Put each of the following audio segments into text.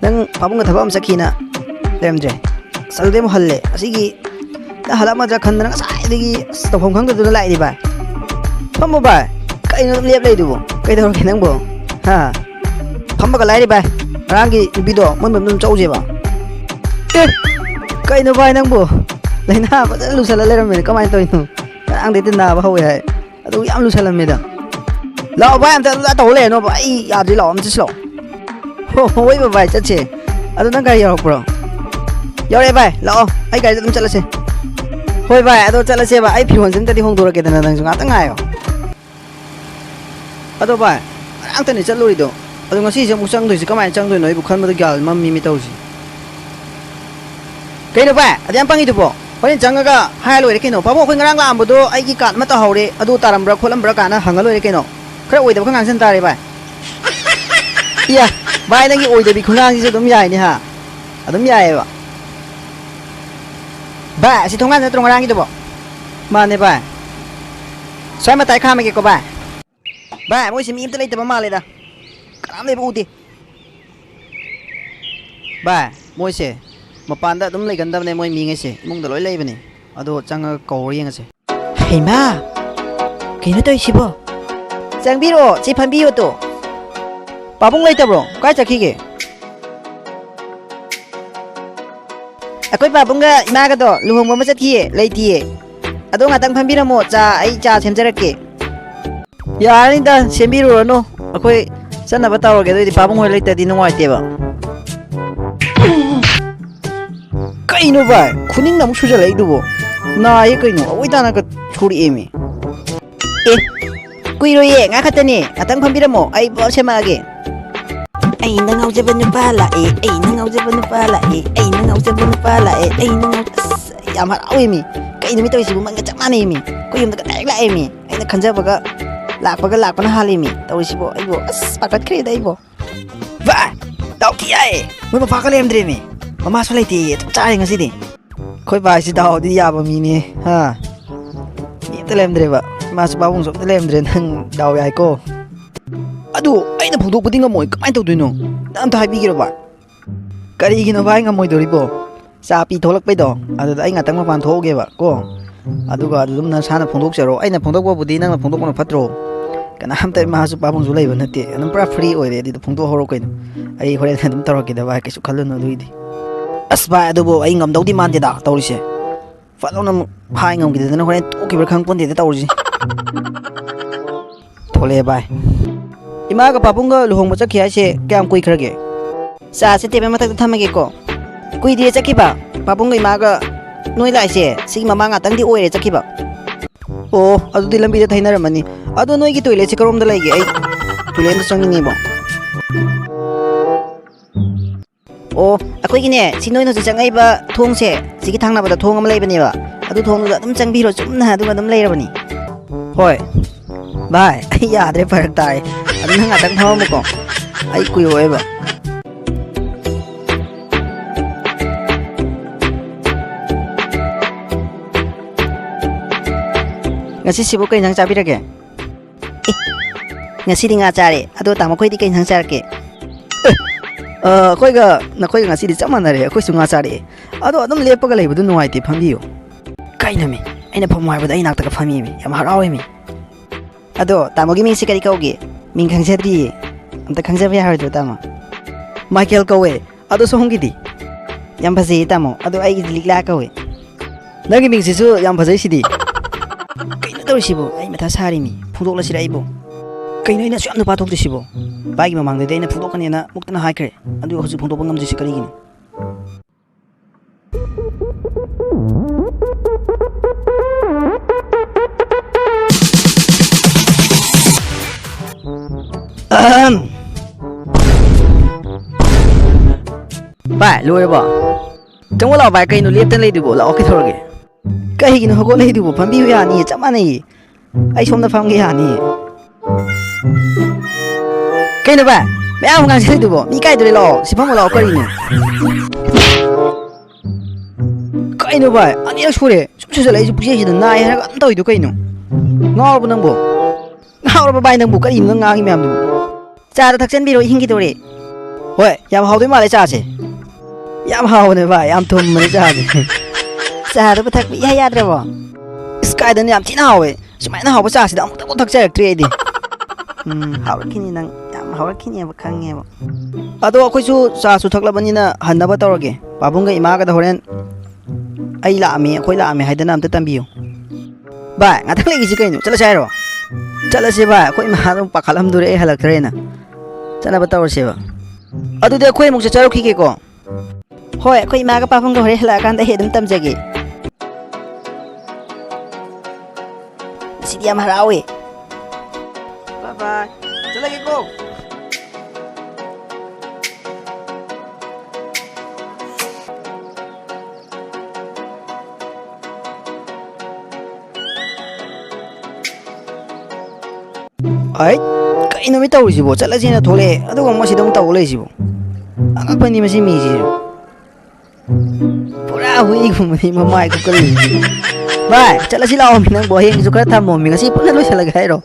ꯅꯪ ꯄꯥꯕꯨꯡꯒ ꯊꯕꯛ ꯑꯃ ꯆꯠꯈꯤꯅ ꯂꯩꯔꯝꯗ꯭ꯔꯦ ꯑꯗꯨꯗꯩ ꯑꯃꯨꯛ ꯍꯜꯂꯦ ꯑꯁꯤꯒꯤ ꯍꯜꯂꯛꯑꯃꯗ꯭ꯔꯥ ꯈꯟꯗꯅ ꯉꯁꯥꯏꯗꯒꯤ ꯇꯧꯐꯝ ꯈꯪꯗꯗꯨꯅ ꯂꯥꯛꯏꯅꯤ ꯚꯥꯏ ꯐꯝꯃꯣ ꯚꯥꯏ ꯀꯩꯅꯣ ꯑꯗꯨꯝ ꯂꯦꯞ ꯂꯩꯗꯨꯕꯨ ꯀꯩꯗꯧꯔꯒꯦ ꯅꯪꯕꯨ ꯍꯥ ꯐꯝꯕꯒ ꯂꯥꯏꯔꯤ ꯚꯥꯏ ꯉꯔꯥꯡꯒꯤ ꯅꯨꯄꯤꯗꯣ ꯃꯣꯏ ꯃꯌꯨꯝꯗ ꯑꯗꯨꯝ ꯆꯧꯁꯦꯕ ꯑꯦ ꯀꯩꯅꯣ ꯚꯥꯏ ꯅꯪꯕꯨ ꯂꯥꯏꯅꯥ ꯐꯖꯅ ꯂꯨꯁꯜꯂ ꯂꯩꯔꯝꯃꯦ ꯀꯃꯥꯏꯅ ꯇꯧꯔꯤꯅꯣ ꯉꯔꯥꯡꯗꯩꯗꯤ ꯅꯥꯕ ꯍꯧꯋꯦ ꯍꯥꯏ ꯑꯗꯨ ꯌꯥꯝ ꯂꯨꯁꯜꯂꯝꯃꯦꯗ ꯂꯥꯛꯑꯣ ꯚꯥꯏ ꯑꯝꯇ ꯑꯗꯨꯗ ꯇꯧ ꯂꯩꯔꯅꯣꯕ ꯑꯩ ꯌꯥꯗ꯭ꯔꯤ ꯂꯥꯛꯑꯣ ꯑꯝꯇ ꯆꯠꯁꯤ ꯂꯥꯛꯑꯣ ꯍꯣꯏ ꯚꯥꯏ ꯆꯠꯁꯦ ꯑꯗꯣ ꯅꯪ ꯒꯥꯔꯤ ꯌꯧꯔꯛꯄ꯭ꯔꯣ ꯌꯧꯔꯛꯑꯦ ꯚꯥꯏ ꯂꯥꯛꯑꯣ ꯑꯩ ꯒꯥꯔꯤꯗ ꯑꯗꯨꯝ ꯆꯠꯂꯁꯦ ꯍꯣꯏ ꯚꯥꯏ ꯑꯗꯣ ꯆꯠꯂꯁꯦꯕ ꯑꯩ ꯐꯤꯔꯣꯟꯁꯦ ꯑꯝꯇꯗꯤ ꯍꯣꯡꯗꯣꯔꯛꯀꯦꯗꯅ ꯅꯪꯁꯨ ꯉꯥꯛꯇꯪ ꯉꯥꯏꯌꯣ ꯑꯗꯣ ꯚꯥꯏ ꯉꯔꯥꯡꯇꯅꯤ ꯆꯠꯂꯨꯔꯤꯗꯣ ꯑꯗꯣ ꯉꯁꯤꯁꯦ ꯑꯃꯨꯛ ꯆꯪꯗꯣꯏꯁꯤ ꯀꯃꯥꯏꯅ ꯆꯪꯗꯣꯏꯅꯣ ꯑꯩꯕꯨ ꯈꯟꯕꯗ ꯒ꯭ꯌꯥꯟ ꯃꯝꯃꯤ ꯇꯧꯔꯤꯁꯤ ꯀꯩꯅꯣ ꯚꯥꯏ ꯑꯗꯨ ꯌꯥꯝ ꯄꯪꯉꯤꯗꯨꯕꯣ ꯍꯣꯔꯦꯟ ꯆꯪꯉꯒ ꯍꯥꯏꯔ ꯂꯣꯏꯔꯦ ꯀꯩꯅꯣ ꯄꯥꯕꯨꯡ ꯑꯩꯈꯣꯏ ꯉꯔꯥꯡ ꯂꯥꯛꯑꯝꯕꯗꯣ ꯑꯩꯒꯤ ꯀꯥꯔꯠ ꯑꯃ ꯇꯧꯍꯧꯔꯦ ꯑꯗꯨ ꯇꯥꯔꯝꯕ꯭ꯔꯥ ꯈꯣꯠꯂꯝꯕ꯭ꯔꯥ ꯀꯥꯏꯅ ꯍꯪꯉ ꯂꯣꯏꯔꯦ ꯀꯩꯅꯣ ꯈꯔ ꯑꯣꯏꯗꯕ ꯈꯔ ꯉꯥꯡꯁꯤꯟ ꯇꯥꯔꯦ ꯚꯥꯏ ꯏꯌꯥ ꯚꯥꯏ ꯅꯪꯒꯤ ꯑꯣꯏꯗꯕꯤ ꯈꯨꯉꯥꯡꯁꯤꯁꯨ ꯑꯗꯨꯝ ꯌꯥꯏꯅꯦ ꯍꯥ ꯑꯗꯨꯝ ꯌꯥꯏꯑꯕ ꯚꯥꯏ ꯑꯁꯤ ꯊꯣꯡꯒꯥꯟ ꯅꯠꯇ꯭ꯔꯣ ꯉꯔꯥꯡꯒꯤꯗꯨꯕꯣ ꯃꯥꯅꯦ ꯚꯥꯏ ꯁ꯭ꯋꯥꯏ ꯃꯇꯥꯏ ꯈꯥꯝꯃꯒꯦꯀꯣ ꯚꯥꯏ ꯚꯥꯏ ꯃꯣꯏꯁꯤ ꯃꯤ ꯑꯝꯇ ꯂꯩꯇꯕ ꯃꯥꯜꯂꯦꯗ ꯀꯅꯥꯝ ꯂꯩꯕ ꯎꯗꯦ ꯚꯥꯏ ꯃꯣꯏꯁꯦ ꯃꯄꯥꯟꯗ ꯑꯗꯨꯝ ꯂꯩꯒꯟꯗꯕꯅꯦ ꯃꯣꯏ ꯃꯤꯉꯩꯁꯦ ꯏꯃꯨꯡꯗ ꯂꯣꯏ ꯂꯩꯕꯅꯦ ꯑꯗꯣ ꯆꯪꯉꯒ ꯀꯧꯔ ꯌꯦꯡꯉꯁꯦ ꯍꯩꯃꯥ ꯀꯩꯅꯣ ꯇꯧꯔꯤꯁꯤꯕꯣ ꯆꯪꯕꯤꯔꯛꯑꯣ ꯁꯤ ꯐꯝꯕꯤꯌꯣ ꯇꯣ ꯄꯥꯕꯨꯡ ꯂꯩꯇꯕ꯭ꯔꯣ ꯀꯥꯏ ꯆꯠꯈꯤꯒꯦ ꯑꯩꯈꯣꯏ ꯄꯥꯕꯨꯡꯒ ꯏꯃꯥꯒꯗꯣ ꯂꯨꯍꯣꯡꯕ ꯑꯃ ꯆꯠꯈꯤꯌꯦ ꯂꯩꯇꯤꯌꯦ ꯑꯗꯣ ꯉꯥꯛꯇꯪ ꯐꯝꯕꯤꯔꯝꯃꯣ ꯑꯩ ꯆꯥ ꯁꯦꯝꯖꯔꯛꯀꯦ ꯌꯥꯔꯅꯤꯗ ꯁꯦꯝꯕꯤꯔꯨꯔꯅꯨ ꯑꯩꯈꯣই ꯆꯠꯅꯕ ꯇꯧꯔꯒꯦ ꯑꯗꯨꯑꯣꯏꯗꯤ ꯄꯥꯕꯨꯡ ꯍꯣꯏ ꯂꯩꯇꯗꯤ ꯅꯨꯡꯉꯥꯏꯇꯦꯕ ꯀꯩꯅꯣ ꯚꯥꯏ ꯈꯨꯅꯤꯡꯅ ꯑꯃꯨꯛ ꯁꯨꯖꯜꯂꯛꯏꯗꯨꯕꯣ ꯅꯥꯌꯦ ꯀꯩꯅꯣ ꯑꯋꯣꯏ ꯇꯥꯅꯒ ꯁꯨꯔꯛꯑꯦꯃꯤ ꯑꯦ ꯀꯨꯏꯔꯣꯏꯌꯦ ꯉꯥꯏꯍꯥꯛ ꯈꯛꯇꯅꯦ ꯉꯥꯛꯇꯪ ꯐꯝꯕꯤꯔꯝꯃꯣ ꯑꯩ ꯄꯨꯂꯞ ꯁꯦꯝꯃꯛꯑꯒꯦ ꯑꯩꯅ ꯉꯥꯎꯖꯕ ꯅꯨꯄꯥ ꯂꯥꯛꯑꯦ ꯑꯩꯅ ꯉꯥꯎꯖꯕ ꯅꯨꯄꯥ ꯂꯥꯛꯑꯦ ꯑꯩꯅ ꯉꯥꯎꯖꯕ ꯅꯨꯄꯥ ꯂꯥꯛꯑꯦ ꯑꯁ ꯌꯥꯝ ꯍꯔꯥꯎꯋꯦꯃꯤ ꯀꯩ ꯅꯨꯃꯤꯠ ꯇꯧꯔꯤꯁꯤꯕꯨ ꯃꯪꯒ ꯆꯞ ꯃꯥꯟꯅꯩꯃꯤ ꯑꯩꯈꯣꯏ ꯌꯨꯝꯗꯒ ꯗꯥꯏꯔꯦꯛ ꯂꯥꯛꯑꯦꯃꯤ ꯑꯩꯅ ꯈꯟꯖꯕꯒ ꯂꯥꯛꯄꯅ ꯍꯥꯜꯂꯤꯃꯤ ꯇꯧꯔꯤꯁꯤꯕꯣ ꯑꯩꯕꯣ ꯑꯁ ꯄꯥꯈꯠꯈ꯭ꯔꯦꯗ ꯑꯩꯕꯣ ꯚꯥꯏ ꯗꯥꯎꯊꯤ ꯌꯥꯏꯌꯦ ꯃꯣꯏ ꯃꯄꯥꯒ ꯂꯩꯔꯝꯗ꯭ꯔꯦꯃꯤ ꯃꯃꯥꯁꯨ ꯂꯩꯇꯦꯌꯦ ꯆꯞ ꯆꯥꯔꯦ ꯉꯁꯤꯗꯤ ꯑꯩꯈꯣꯏ ꯚꯥꯏꯁꯤ ꯗꯥꯎꯗꯤ ꯌꯥꯕ ꯃꯤꯅꯦ ꯍꯥ ꯃꯤ ꯑꯝꯇ ꯂꯩꯔꯝꯗ꯭ꯔꯦꯕ ꯏꯃꯥꯁꯨ ꯄꯥꯕꯨꯡꯁꯨ ꯑꯝꯇ ꯂꯩꯔꯝꯗ꯭ꯔꯦ ꯅꯪ ꯗꯥꯎ ꯌꯥꯏꯀꯣ ꯑꯗꯨ ꯑꯩꯅ ꯐꯣꯡꯗꯣꯛꯄꯗꯤ ꯉꯝꯃꯣꯏ ꯀꯃꯥꯏꯅ ꯇꯧꯗꯣꯏꯅꯣ ꯅꯪ ꯑꯝꯇ ꯍꯥꯏꯕꯤꯒꯦꯔꯣ ꯚꯥꯏ ꯀꯔꯤꯒꯤꯅꯣ ꯚꯥꯏ ꯉꯝꯃꯣꯏꯗꯣꯔꯤꯕꯣ ꯆꯥ ꯄꯤ ꯊꯣꯛꯂꯛꯄꯩꯗꯣ ꯑꯗꯨꯗ ꯑꯩ ꯉꯥꯛꯇꯪ ꯃꯄꯥꯟ ꯊꯣꯛꯎꯒꯦꯕ ꯀꯣ ꯑꯗꯨꯒ ꯑꯗꯨꯝ ꯅꯁꯥꯅ ꯐꯣꯡꯗꯣꯛꯆꯔꯣ ꯑꯩꯅ ꯐꯣꯡꯗꯣꯛꯄꯕꯨꯗꯤ ꯅꯪꯅ ꯐꯣꯡꯗꯣꯛꯄꯅ ꯐꯠꯇ꯭ꯔꯣ ꯀꯅꯥꯝꯇ ꯏꯃꯥꯁꯨ ꯄꯥꯕꯨꯡꯁꯨ ꯂꯩꯕ ꯅꯠꯇꯦ ꯑꯗꯨꯝ ꯄꯨꯔꯥ ꯐ꯭ꯔꯤ ꯑꯣꯏꯔꯦ ꯑꯗꯨꯗ ꯐꯣꯡꯗꯣꯛꯍꯧꯔꯣ ꯀꯩꯅꯣ ꯑꯩ ꯍꯣꯔꯦꯟ ꯑꯗꯨꯝ ꯇꯧꯔꯛꯀꯦꯗ ꯚꯥꯏ ꯀꯩꯁꯨ ꯈꯜꯂꯨꯅꯨ ꯑꯗꯨꯒꯤꯗꯤ ꯑꯁ ꯚꯥꯏ ꯑꯗꯨꯕꯨ ꯑꯩ ꯉꯝꯗꯧꯗꯤ ꯃꯥꯟꯗꯦꯗ ꯇꯧꯔꯤꯁꯦ ꯐꯠꯂꯥꯎꯅ ꯍꯥꯏ ꯉꯝꯈꯤꯗꯗꯅ ꯍꯣꯔꯦꯟ ꯇꯣꯛꯈꯤꯕ꯭ꯔꯥ ꯈꯪꯄꯣꯟꯗꯦꯗ ꯇꯧꯔꯤꯁꯦ ꯊꯣꯛꯂꯛꯑꯦ ꯚꯥꯏ ꯏꯃꯥꯒ ꯄꯥꯕꯨꯡꯒ ꯂꯨꯍꯣꯡꯕ ꯆꯠꯈꯤ ꯍꯥꯏꯁꯦ ꯀꯌꯥꯝ ꯀꯨꯏꯈ꯭ꯔꯒꯦ ꯆꯥꯁꯦ ꯇꯦꯕꯜ ꯃꯊꯛꯇ ꯊꯝꯃꯒꯦꯀꯣ ꯀꯨꯏꯗꯦ ꯆꯠꯈꯤꯕ ꯄꯥꯕꯨꯡꯒ ꯏꯃꯥꯒ ꯅꯣꯏ ꯂꯥꯛꯏꯁꯦ ꯁꯤꯒꯤ ꯃꯃꯥꯡ ꯉꯥꯛꯇꯪꯗꯤ ꯑꯣꯏꯔꯦ ꯆꯠꯈꯤꯕ ꯑꯣ ꯑꯗꯨꯗꯤ ꯂꯝꯕꯤꯗ ꯊꯩꯅꯔꯝꯃꯅꯤ ꯑꯗꯣ ꯅꯣꯏꯒꯤ ꯇꯣꯏꯂꯦꯠꯁꯦ ꯀꯔꯣꯝꯗ ꯂꯩꯒꯦ ꯑꯩ ꯇꯣꯏꯂꯦꯠ ꯑꯝꯇ ꯆꯪꯅꯤꯡꯉꯦꯕꯣ ꯑꯣ ꯑꯩꯈꯣꯏꯒꯤꯅꯦ ꯁꯤ ꯅꯣꯏꯅ ꯍꯧꯖꯤꯛ ꯆꯪꯉꯛꯏꯕ ꯊꯣꯡꯁꯦ ꯁꯤꯒꯤ ꯊꯪꯅꯕꯗ ꯊꯣꯡ ꯑꯃ ꯂꯩꯕꯅꯦꯕ ꯑꯗꯨ ꯊꯣꯡꯗꯨꯗ ꯑꯗꯨꯝ ꯆꯪꯕꯤꯔꯣ ꯆꯨꯝꯅ ꯑꯗꯨꯒ ꯑꯗꯨꯝ ꯂꯩꯔꯕꯅꯤ ꯍꯣꯏ ꯚꯥꯏ ꯑꯩ ꯌꯥꯗ꯭ꯔꯦ ꯐꯔꯛ ꯇꯥꯔꯦ ꯑꯗꯨ ꯅꯪ ꯉꯥꯛꯇꯪ ꯐꯝꯃꯝꯃꯨꯀꯣ ꯑꯩ ꯀꯨꯏꯔꯣꯏꯕ ꯉꯁꯤꯁꯤꯕꯨ ꯀꯩ ꯏꯟꯁꯥꯡ ꯆꯥꯕꯤꯔꯒꯦ ꯉꯁꯤꯗꯤ ꯉꯥ ꯆꯥꯔꯦ ꯑꯗꯣ ꯇꯥꯃꯣ ꯈꯣꯏꯗꯤ ꯀꯩ ꯏꯟꯁꯥꯡ ꯆꯥꯔꯛꯀꯦ ꯑꯩꯈꯣꯏꯒ ꯅꯈꯣꯏꯒ ꯉꯁꯤꯗꯤ ꯆꯞ ꯃꯥꯟꯅꯔꯦ ꯑꯩꯈꯣꯏꯁꯨ ꯉꯥ ꯆꯥꯔꯛꯑꯦ ꯑꯗꯣ ꯑꯗꯨꯝ ꯂꯦꯞꯄꯒ ꯂꯩꯕꯗꯨ ꯅꯨꯡꯉꯥꯏꯇꯦ ꯐꯝꯕꯤꯌꯨ ꯀꯩꯅꯣꯃꯤ ꯑꯩꯅ ꯐꯝꯃꯨ ꯍꯥꯏꯕꯗ ꯑꯩ ꯅꯥꯛꯇꯒ ꯐꯝꯃꯤꯃꯤ ꯌꯥꯝ ꯍꯔꯥꯎꯋꯦꯃꯤ ꯑꯗꯣ ꯇꯥꯃꯣꯒꯤ ꯃꯤꯡꯁꯦ ꯀꯔꯤ ꯀꯧꯒꯦ ꯃꯤꯡ ꯈꯪꯖꯗ꯭ꯔꯤꯌꯦ ꯑꯝꯇ ꯈꯪꯖꯕ ꯌꯥꯔꯣꯏꯗ꯭ꯔꯣ ꯇꯥꯃꯣ ꯃꯥꯏꯀꯦꯜ ꯀꯧꯋꯦ ꯑꯗꯣ ꯁꯣꯝꯒꯤꯗꯤ ꯌꯥꯝ ꯐꯖꯩꯌꯦ ꯇꯥꯃꯣ ꯑꯗꯣ ꯑꯩꯒꯤꯗꯤ ꯂꯤꯛꯂꯥ ꯀꯧꯋꯦ ꯅꯪꯒꯤ ꯃꯤꯡꯁꯤꯁꯨ ꯌꯥꯝ ꯐꯖꯩꯁꯤꯗꯤ ꯀꯩꯅꯣ ꯇꯧꯔꯤꯁꯤꯕꯣ ꯑꯩ ꯃꯊꯥ ꯁꯥꯔꯤꯃꯤ ꯐꯣꯡꯗꯣꯛꯂꯁꯤꯔ ꯑꯩꯕꯨ ꯀꯩꯅꯣ ꯑꯩꯅ ꯁꯨꯛ ꯌꯥꯝ ꯅꯨꯄꯥ ꯊꯣꯛꯇ꯭ꯔꯤꯁꯤꯕꯣ ꯚꯥꯏꯒꯤ ꯃꯃꯥꯡꯗꯗꯤ ꯑꯩꯅ ꯐꯣꯡꯗꯣꯛꯀꯅꯦꯅ ꯃꯨꯛꯇꯅ ꯍꯥꯏꯈ꯭ꯔꯦ ꯑꯗꯨꯒ ꯍꯧꯖꯤꯛ ꯐꯣꯡꯗꯣꯛꯄ ꯉꯝꯗ꯭ꯔꯤꯁꯤ ꯀꯔꯤꯒꯤꯅꯣ ꯚꯥꯏ ꯂꯣꯏꯔꯕꯣ ꯆꯪꯉꯣ ꯂꯥꯛꯑꯣ ꯚꯥꯏ ꯀꯩꯅꯣ ꯂꯦꯞꯇꯅ ꯂꯩꯗꯨꯕꯣ ꯂꯥꯛꯑꯣ ꯀꯩꯗꯧꯔꯒꯦ ꯀꯩꯒꯤꯅꯣ ꯍꯧꯒꯠꯂꯛꯏꯗꯨꯕꯣ ꯐꯝꯕꯤꯌꯨ ꯌꯥꯅꯤꯌꯦ ꯆꯞ ꯃꯥꯟꯅꯩꯌꯦ ꯑꯩ ꯁꯣꯝꯗ ꯐꯝꯒꯦ ꯌꯥꯅꯤꯌꯦ ꯀꯩꯅꯣ ꯚꯥꯏ ꯃꯌꯥꯝ ꯉꯥꯡꯁꯤꯜꯂꯤꯗꯨꯕꯣ ꯃꯤ ꯀꯥꯏꯗꯣꯔꯦ ꯂꯥꯛꯑꯣ ꯁꯤ ꯐꯝꯃꯣ ꯂꯥꯛꯑꯣ ꯀꯔꯤꯅꯣ ꯀꯩꯅꯣ ꯚꯥꯏ ꯑꯅꯤꯔꯛ ꯁꯨꯔꯦ ꯁꯨꯝ ꯁꯨꯖꯜꯂꯛꯏꯁꯦ ꯄꯨꯛꯆꯦꯜꯁꯤꯗ ꯅꯥꯏ ꯍꯥꯏꯔꯒ ꯑꯗꯨꯝ ꯇꯧꯔꯤꯗꯣ ꯀꯩꯅꯣ ꯉꯥꯎꯔꯕ ꯅꯪꯕꯣ ꯉꯥꯎꯔꯕ ꯚꯥꯏ ꯅꯪꯕꯨ ꯀꯔꯤꯅꯣ ꯅꯪ ꯉꯥꯡꯉꯤ ꯃꯌꯥꯝꯗꯨꯕꯨ ꯆꯥꯗ ꯊꯛꯆꯟꯕꯤꯔꯣ ꯏꯪꯈꯤꯗꯣꯔꯦ ꯍꯣꯏ ꯌꯥꯝ ꯍꯥꯎꯗꯣꯏ ꯃꯥꯜꯂꯦ ꯆꯥꯁꯦ ꯌꯥꯝ ꯍꯥꯎꯕꯅꯦ ꯚꯥꯏ ꯌꯥꯝ ꯊꯨꯝꯕꯅꯦ ꯆꯥꯁꯦ ꯆꯥꯗꯕ ꯊꯛꯄ ꯏꯌꯥ ꯌꯥꯗ꯭ꯔꯕꯣ ꯏꯁ ꯀꯥꯏꯗꯅ ꯌꯥꯝ ꯊꯤꯅ ꯍꯥꯎꯋꯦ ꯁꯨꯃꯥꯏꯅ ꯍꯥꯎꯕ ꯆꯥꯁꯤꯗ ꯑꯃꯨꯛꯇꯕꯨ ꯊꯛꯆꯔꯛꯇ꯭ꯔꯤ ꯑꯩꯗꯤ ꯍꯥꯎꯔꯛꯈꯤꯅꯤ ꯅꯪ ꯌꯥꯝ ꯍꯥꯎꯔꯛꯈꯤꯅꯦꯕ ꯈꯪꯉꯦꯕ ꯑꯗꯣ ꯑꯩꯈꯣꯏꯁꯨ ꯆꯥꯁꯨ ꯊꯛꯂꯕꯅꯤꯅ ꯍꯟꯅꯕ ꯇꯧꯔꯒꯦ ꯄꯥꯕꯨꯡꯒ ꯏꯃꯥꯒꯗ ꯍꯣꯔꯦꯟ ꯑꯩ ꯂꯥꯛꯑꯝꯃꯤ ꯑꯩꯈꯣꯏ ꯂꯥꯛꯑꯝꯃꯤ ꯍꯥꯏꯗꯅ ꯑꯝꯇ ꯇꯝꯕꯤꯌꯨ ꯚꯥꯏ ꯉꯥꯛꯇꯪ ꯂꯩꯈꯤꯁꯤ ꯀꯩꯅꯣ ꯆꯠꯂꯁꯤ ꯍꯥꯏꯔꯣ ꯆꯠꯂꯁꯤ ꯚꯥꯏ ꯑꯩꯈꯣꯏ ꯏꯃꯥ ꯑꯗꯨꯝ ꯄꯥꯈꯠꯂꯝꯗꯣꯔꯦ ꯑꯩ ꯍꯜꯂꯛꯇ꯭ꯔꯦꯅ ꯆꯠꯅꯕ ꯇꯧꯔꯁꯦꯕ ꯑꯗꯨꯗꯤ ꯑꯩꯈꯣꯏ ꯑꯃꯨꯛ ꯆꯠꯆꯔꯨꯈꯤꯒꯦꯀꯣ ꯍꯣꯏ ꯑꯩꯈꯣꯏ ꯏꯃꯥꯒ ꯄꯥꯕꯨꯡꯒ ꯍꯣꯔꯦꯟ ꯍꯜꯂꯛꯑꯀꯥꯟꯗ ꯑꯩ ꯑꯗꯨꯝ ꯇꯝꯖꯒꯦ ꯁꯤꯗꯤ ꯌꯥꯝ ꯍꯔꯥꯎꯋꯦ ꯕꯥꯏ ꯕꯥꯏ ꯆꯠꯂꯒꯦꯀꯣ ꯑꯩ ꯀꯩ ꯅꯨꯃꯤꯠ ꯇꯧꯔꯤꯁꯤꯕꯣ ꯆꯠꯂꯁꯦꯅ ꯊꯣꯛꯂꯛꯑꯦ ꯑꯗꯨꯒ ꯃꯁꯤꯗ ꯑꯃꯨꯛ ꯇꯧ ꯂꯩꯁꯤꯕꯣ ꯑꯉꯛꯄꯅꯤ ꯃꯁꯤ ꯃꯤꯁꯤꯁꯨ ꯄꯨꯔꯥ ꯍꯨꯏꯒꯨꯝꯕꯅꯤ ꯃꯃꯥꯏ ꯀꯨꯞꯀꯜꯂꯤꯁꯤꯁꯨ ꯚꯥꯏ ꯆꯠꯂꯁꯤ ꯂꯥꯛꯑꯣ ꯅꯪꯕꯨ ꯍꯌꯦꯡꯁꯨ ꯈꯔ ꯊꯝꯃꯣꯃꯤ ꯉꯁꯤ ꯄꯨꯟꯅ ꯂꯣꯏꯁꯤꯜꯂꯒꯦ ꯍꯥꯏꯔꯣ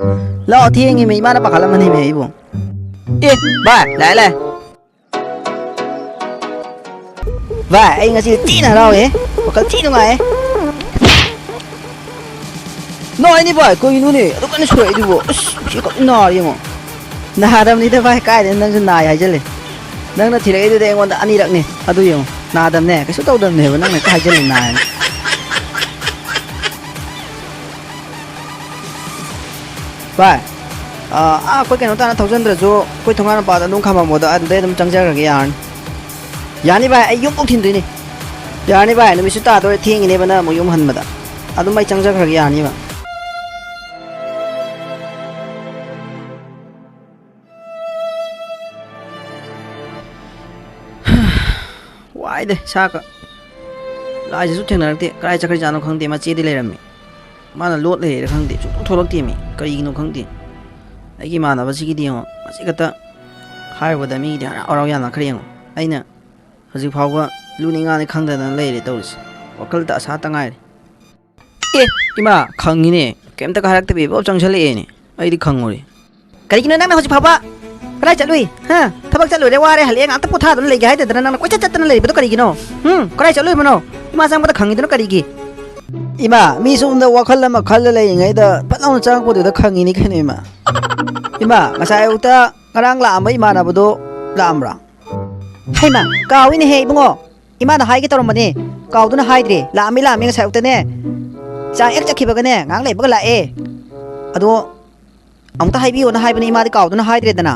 ꯂꯥꯛꯑꯣ ꯊꯦꯡꯉꯤꯃꯤ ꯏꯃꯥꯅ ꯄꯥꯈꯠꯂꯝꯃꯅꯤꯃꯤ ꯑꯩꯕꯨ ꯑꯦ ꯚꯥꯏ ꯂꯥꯛꯑꯦ ꯂꯥꯛꯑꯦ ꯚꯥꯏ ꯑꯩ ꯉꯁꯤ ꯊꯤꯅ ꯍꯔꯥꯎꯋꯦ ꯋꯥꯈꯜ ꯊꯤ ꯅꯨꯡꯉꯥꯏꯌꯦ ꯅꯥꯏꯅꯤ ꯚꯥꯏ ꯀꯩꯅꯣꯅꯦ ꯑꯗꯨ ꯀꯟꯅ ꯁꯣꯛꯏꯗꯨꯕꯨ ꯑꯁ ꯁꯤ ꯈꯛ ꯅꯥꯔꯤ ꯌꯦꯡꯉꯣ ꯅꯥꯗꯕꯅꯤꯗ ꯚꯥꯏ ꯀꯥꯏꯗꯩ ꯅꯪꯁꯨ ꯅꯥꯏ ꯍꯥꯏꯖꯜꯂꯦ ꯅꯪꯅ ꯊꯤꯔꯛꯏꯗꯨꯗꯤ ꯑꯩꯉꯣꯟꯗ ꯑꯅꯤꯔꯛꯅꯤ ꯑꯗꯨ ꯌꯦꯡꯉꯣ ꯅꯥꯗꯕꯅꯦ ꯀꯩꯁꯨ ꯇꯧꯗꯕꯅꯦꯕ ꯅꯪꯅ ꯍꯦꯛꯇ ꯍꯥꯏꯖꯜꯂꯤ ꯅꯥꯏꯅ ꯚꯥꯏ ꯑꯩꯈꯣꯏ ꯀꯩꯅꯣ ꯇꯥꯅ ꯊꯧꯖꯟꯗ꯭ꯔꯁꯨ ꯑꯩꯈꯣꯏ ꯊꯣꯡꯒꯥꯟ ꯃꯄꯥꯗ ꯑꯗꯨꯝ ꯈꯥꯝꯃꯝꯕꯗꯣ ꯑꯗꯨꯗꯩ ꯑꯗꯨꯝ ꯆꯪꯖꯈ꯭ꯔꯒꯦ ꯌꯥꯔꯅꯤ ꯌꯥꯅꯤ ꯚꯥꯏ ꯑꯩ ꯌꯨꯝꯐꯥꯎ ꯊꯤꯟꯗꯣꯏꯅꯤ ꯌꯥꯔꯅꯤ ꯚꯥꯏ ꯅꯨꯃꯤꯠꯁꯨ ꯇꯥꯗꯣꯔꯦ ꯊꯦꯡꯉꯤꯅꯦꯕ ꯅꯪ ꯑꯃꯨꯛ ꯌꯨꯝ ꯍꯟꯕꯗ ꯑꯗꯨꯝ ꯑꯩ ꯆꯪꯖꯈ꯭ꯔꯒꯦ ꯌꯥꯔꯅꯤꯕ ꯋꯥꯏꯗꯦ ꯏꯁꯥꯒ ꯂꯥꯏꯁꯤꯁꯨ ꯊꯦꯡꯅꯔꯛꯇꯦ ꯀꯗꯥꯏ ꯆꯠꯈ꯭ꯔꯖꯥꯠꯅꯣ ꯈꯪꯗꯦ ꯃꯆꯦꯗꯤ ꯂꯩꯔꯝꯃꯤ ꯃꯥꯅ ꯂꯣꯠ ꯂꯩꯔꯦ ꯈꯪꯗꯦ ꯁꯨꯡꯊꯣꯛ ꯊꯣꯛꯂꯛꯇꯦꯃꯤ ꯀꯔꯤꯒꯤꯅꯣ ꯈꯪꯗꯦ ꯑꯩꯒꯤ ꯏꯃꯥꯟꯅꯕꯁꯤꯒꯤꯗꯤ ꯌꯦꯡꯉꯣ ꯃꯁꯤ ꯈꯛꯇ ꯍꯥꯏꯔꯨꯕꯗ ꯃꯤꯒꯤꯗꯤ ꯍꯔꯥꯎ ꯍꯔꯥꯎ ꯌꯥꯅꯈ꯭ꯔꯦ ꯌꯦꯡꯉꯣ ꯑꯩꯅ ꯍꯧꯖꯤꯛ ꯐꯥꯎꯕ ꯂꯨꯅꯤ ꯉꯥꯅꯤ ꯈꯪꯗꯗꯅ ꯂꯩꯔꯦ ꯇꯧꯔꯤꯁꯦ ꯋꯥꯈꯜꯗ ꯑꯁꯥꯇ ꯉꯥꯏꯔꯦ ꯑꯦ ꯏꯃꯥ ꯈꯪꯉꯤꯅꯦ ꯀꯩꯝꯇ ꯍꯥꯏꯔꯛꯇꯕꯤ ꯄꯨꯂꯞ ꯆꯪꯁꯜꯂꯛꯑꯦꯅꯦ ꯑꯩꯗꯤ ꯈꯪꯉꯨꯔꯦ ꯀꯔꯤꯒꯤꯅꯣ ꯅꯪꯅ ꯍꯧꯖꯤꯛ ꯐꯥꯎꯕ ꯀꯗꯥꯏ ꯆꯠꯂꯨꯏ ꯍꯥ ꯊꯕꯛ ꯆꯠꯂꯨꯔꯦ ꯋꯥꯔꯦ ꯍꯜꯂꯛꯑꯦ ꯉꯥꯛꯇ ꯄꯣꯊꯥꯗꯨꯅ ꯂꯩꯒꯦ ꯍꯥꯏꯗꯗꯅ ꯅꯪꯅ ꯀꯣꯏꯆꯠ ꯆꯠꯇꯅ ꯂꯩꯕꯗꯣ ꯀꯔꯤꯒꯤꯅꯣ ꯀꯗꯥꯏ ꯆꯠꯂꯨꯏꯕꯅꯣ ꯏꯃꯥ ꯆꯪꯕꯗ ꯈꯪꯉꯤꯗꯨꯅ ꯀꯔꯤꯒꯤ ꯏꯃꯥ ꯃꯤ ꯁꯣꯝꯗ ꯋꯥꯈꯜ ꯑꯃ ꯈꯜꯂ ꯂꯩꯔꯤꯉꯩꯗ ꯐꯠ ꯂꯥꯎꯅ ꯆꯪꯉꯛꯄꯗꯨꯗ ꯈꯪꯉꯤꯅꯤ ꯀꯩꯅꯣ ꯏꯃꯥ ꯏꯃꯥ ꯉꯁꯥꯏ ꯑꯌꯨꯛꯇ ꯉꯔꯥꯡ ꯂꯥꯛꯑꯝꯕ ꯏꯃꯥꯟꯅꯕꯗꯣ ꯂꯥꯛꯑꯝꯕ꯭ꯔꯥ ꯍꯩꯃꯥ ꯀꯥꯎꯏꯅꯦꯍꯦ ꯏꯕꯨꯡꯉꯣ ꯏꯃꯥꯅ ꯍꯥꯏꯒꯦ ꯇꯧꯔꯝꯕꯅꯦ ꯀꯥꯎꯗꯨꯅ ꯍꯥꯏꯗ꯭ꯔꯦ ꯂꯥꯛꯑꯝꯃꯤ ꯉꯁꯥꯏ ꯑꯌꯨꯛꯇꯅꯦ ꯆꯥꯛ ꯍꯦꯛ ꯆꯠꯈꯤꯕꯒꯅꯦ ꯉꯥꯏꯍꯥꯛ ꯂꯩꯕꯒ ꯂꯥꯛꯑꯦ ꯑꯗꯣ ꯑꯃꯨꯛꯇ ꯍꯥꯏꯕꯤꯌꯣꯅ ꯍꯥꯏꯕꯅꯤ ꯏꯃꯥꯗꯤ ꯀꯥꯎꯗꯨꯅ ꯍꯥꯏꯗ꯭ꯔꯦꯗꯅ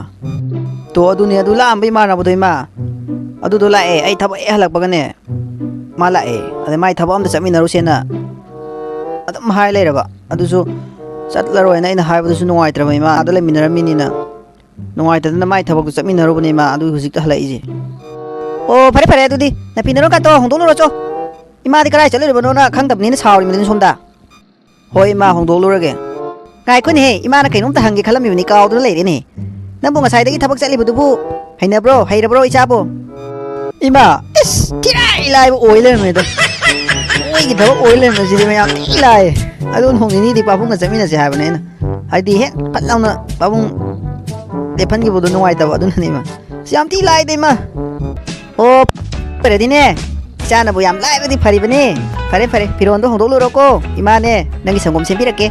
ꯇꯣ ꯑꯗꯨꯅꯦ ꯑꯗꯨ ꯂꯥꯛꯑꯝꯕ ꯏꯃꯥꯟꯅꯕꯗꯣ ꯏꯃꯥ ꯑꯗꯨꯗꯣ ꯂꯥꯛꯑꯦ ꯑꯩ ꯊꯕꯛ ꯍꯦꯛ ꯍꯜꯂꯛꯄꯒꯅꯦ ꯃꯥ ꯂꯥꯛꯑꯦ ꯑꯗꯩ ꯃꯥꯏ ꯊꯕꯛ ꯑꯝꯇ ꯆꯠꯃꯤꯟꯅꯔꯨꯁꯦꯅ ꯑꯗꯨꯝ ꯍꯥꯏ ꯂꯩꯔꯕ ꯑꯗꯨꯁꯨ ꯆꯠꯂꯔꯣꯏꯅ ꯑꯩꯅ ꯍꯥꯏꯕꯗꯨꯁꯨ ꯅꯨꯡꯉꯥꯏꯇ꯭ꯔꯕ ꯏꯃꯥ ꯑꯥꯗ ꯂꯩꯃꯤꯟꯅꯔꯝꯃꯤꯅꯤꯅ ꯅꯨꯡꯉꯥꯏꯇꯗꯅ ꯃꯥꯏ ꯊꯕꯛꯇꯨ ꯆꯠꯃꯤꯟꯅꯔꯨꯕꯅꯤ ꯏꯃꯥ ꯑꯗꯨ ꯍꯧꯖꯤꯛꯇ ꯍꯜꯂꯛꯏꯁꯦ ꯑꯣ ꯐꯔꯦ ꯐꯔꯦ ꯑꯗꯨꯗꯤ ꯅꯄꯤꯅꯔꯣ ꯀꯥꯇꯣ ꯍꯣꯡꯗꯣꯛꯂꯨꯔꯣ ꯆꯣ ꯏꯃꯥꯗꯤ ꯀꯗꯥꯏ ꯆꯠꯂꯨꯔꯤꯕꯅꯣꯅ ꯈꯪꯗꯕꯅꯤꯅ ꯁꯥꯎꯔꯤꯕꯅꯤꯅ ꯁꯣꯝꯗ ꯍꯣꯏ ꯏꯃꯥ ꯍꯣꯡꯗꯣꯛꯂꯨꯔꯒꯦ ꯉꯥꯏꯈꯣꯅꯦꯍꯦ ꯏꯃꯥꯅ ꯀꯩꯅꯣꯝꯇ ꯍꯪꯒꯦ ꯈꯜꯂꯝꯃꯤꯕꯅꯤ ꯀꯥꯎꯗꯨꯅ ꯂꯩꯔꯦꯅꯦ ꯅꯪꯕꯨ ꯉꯁꯥꯏꯗꯒꯤ ꯊꯕꯛ ꯆꯠꯂꯤꯕꯗꯨꯕꯨ ꯍꯩꯔꯕ꯭ꯔꯣ ꯏꯆꯥꯕꯨ ꯏꯃꯥ ꯏꯁ ꯊꯤꯔꯥꯏ ꯂꯥꯏꯕ ꯑꯣꯏ ꯂꯩꯔꯝꯃꯦꯗ ꯃꯣꯏꯒꯤ ꯊꯕꯛ ꯑꯣꯏ ꯂꯩꯔꯝꯕꯁꯤꯗꯤ ꯃꯌꯥꯝ ꯊꯤ ꯂꯥꯏꯌꯦ ꯑꯗꯨ ꯅꯣꯡ ꯅꯤꯅꯤꯗꯤ ꯄꯥꯕꯨꯡꯒ ꯆꯠꯃꯤꯟꯅꯁꯦ ꯍꯥꯏꯕꯅꯦ ꯑꯩꯅ ꯍꯥꯏꯗꯤ ꯍꯦꯛ ꯐꯠ ꯂꯥꯎꯅ ꯄꯥꯕꯨꯡ ꯂꯦꯞꯍꯟꯈꯤꯕꯗꯣ ꯅꯨꯡꯉꯥꯏꯇꯕ ꯑꯗꯨꯅꯅꯦ ꯏꯃꯥ ꯌꯥꯝ ꯊꯤ ꯂꯥꯏꯗ ꯏꯃꯥ ꯑꯣ ꯐꯔꯦꯗꯤꯅꯦ ꯏꯆꯥꯅꯕꯨ ꯌꯥꯝ ꯂꯥꯏꯕꯗꯤ ꯐꯔꯤꯕꯅꯤ ꯐꯔꯦ ꯐꯔꯦ ꯐꯤꯔꯣꯟꯗꯣ ꯍꯣꯡꯗꯣꯛꯂꯨꯔꯣꯀꯣ ꯏꯃꯥꯅꯦ ꯅꯪꯒꯤ ꯁꯪꯒꯣꯝ ꯁꯦꯝꯕꯤꯔꯛꯀꯦ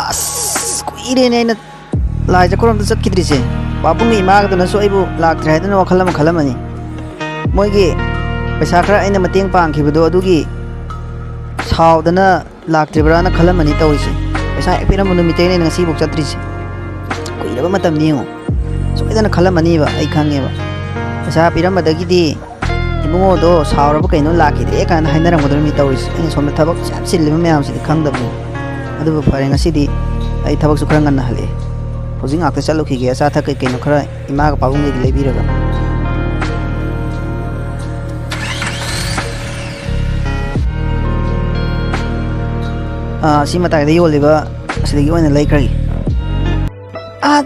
ꯑꯁ ꯀꯨꯏꯔꯦꯅꯦ ꯑꯩꯅ ꯂꯥꯏ ꯆꯥꯛꯀꯧꯔꯣꯝꯗ ꯆꯠꯈꯤꯗ꯭ꯔꯤꯁꯦ ꯄꯥꯕꯨꯡꯒ ꯏꯃꯥꯒꯗꯨꯅꯁꯨ ꯑꯩꯕꯨ ꯂꯥꯛꯇ꯭ꯔꯦ ꯍꯥꯏꯗꯅ ꯋꯥꯈꯜ ꯑꯃ ꯈꯜꯂꯝꯃꯅꯤ ꯃꯣꯏꯒꯤ ꯄꯩꯁా ꯈꯔ ꯑꯩꯅ ꯃꯇꯦꯡ ꯄꯥꯡꯈꯤꯕꯗꯣ ꯑꯗꯨꯒꯤ ꯁꯥꯎꯗꯅ ꯂꯥꯛꯇ꯭ꯔꯤꯕ꯭ꯔꯥꯅ ꯈꯜꯂꯝꯃꯅꯤ ꯇꯧꯔꯤꯁꯦ ꯄꯩꯁా ꯍꯦꯛ ꯄꯤꯔꯝꯕ ꯅꯨꯃꯤꯠꯇꯩꯅ ꯑꯩꯅ ꯉꯁꯤꯐꯥꯎ ꯆꯠꯇ꯭ꯔꯤꯁꯦ ꯀꯨꯏꯔꯕ ꯃꯇꯝꯅꯤ ꯌꯦꯡꯉꯣ ꯁꯣꯏꯗꯅ ꯈꯜꯂꯝꯃꯅꯤꯕ ꯑꯩ ꯈꯪꯉꯦꯕ ꯄꯩꯁꯥ ꯄꯤꯔꯝꯕꯗꯒꯤꯗꯤ ꯏꯕꯨꯡꯉꯣꯗꯣ ꯁꯥꯎꯔꯕ ꯀꯩꯅꯣ ꯂꯥꯛꯈꯤꯗ꯭ꯔꯦ ꯀꯥꯏꯅ ꯍꯥꯏꯅꯔꯝꯒꯗꯧꯔꯃꯤ ꯇꯧꯔꯤꯁꯦ ꯑꯩꯅ ꯁꯣꯝꯗ ꯊꯕꯛ ꯌꯥꯝ ꯆꯤꯜꯂꯤꯕ ꯃꯌꯥꯝꯁꯤꯗꯤ ꯈꯪꯗꯕꯅꯤ ꯑꯗꯨꯕꯨ ꯐꯔꯦ ꯉꯁꯤꯗꯤ ꯑꯩ ꯊꯕꯛꯁꯨ ꯈꯔ ꯉꯟꯅ ꯍꯜꯂꯛꯑꯦ ꯍꯧꯖꯤꯛ ꯉꯥꯛꯇ ꯆꯠꯂꯨꯈꯤꯒꯦ ꯑꯆꯥ ꯑꯊꯛ ꯀꯩꯅꯣ ꯈꯔ ꯏꯃꯥꯒ ꯄꯥꯕꯨꯡꯒꯩꯒꯤ ꯂꯩꯕꯤꯔꯒ ꯁꯤ ꯃꯇꯥꯏꯗ ꯌꯣꯜꯂꯤꯕ ꯑꯁꯤꯗꯒꯤ ꯑꯣꯏꯅ ꯂꯩꯈ꯭ꯔꯒꯦ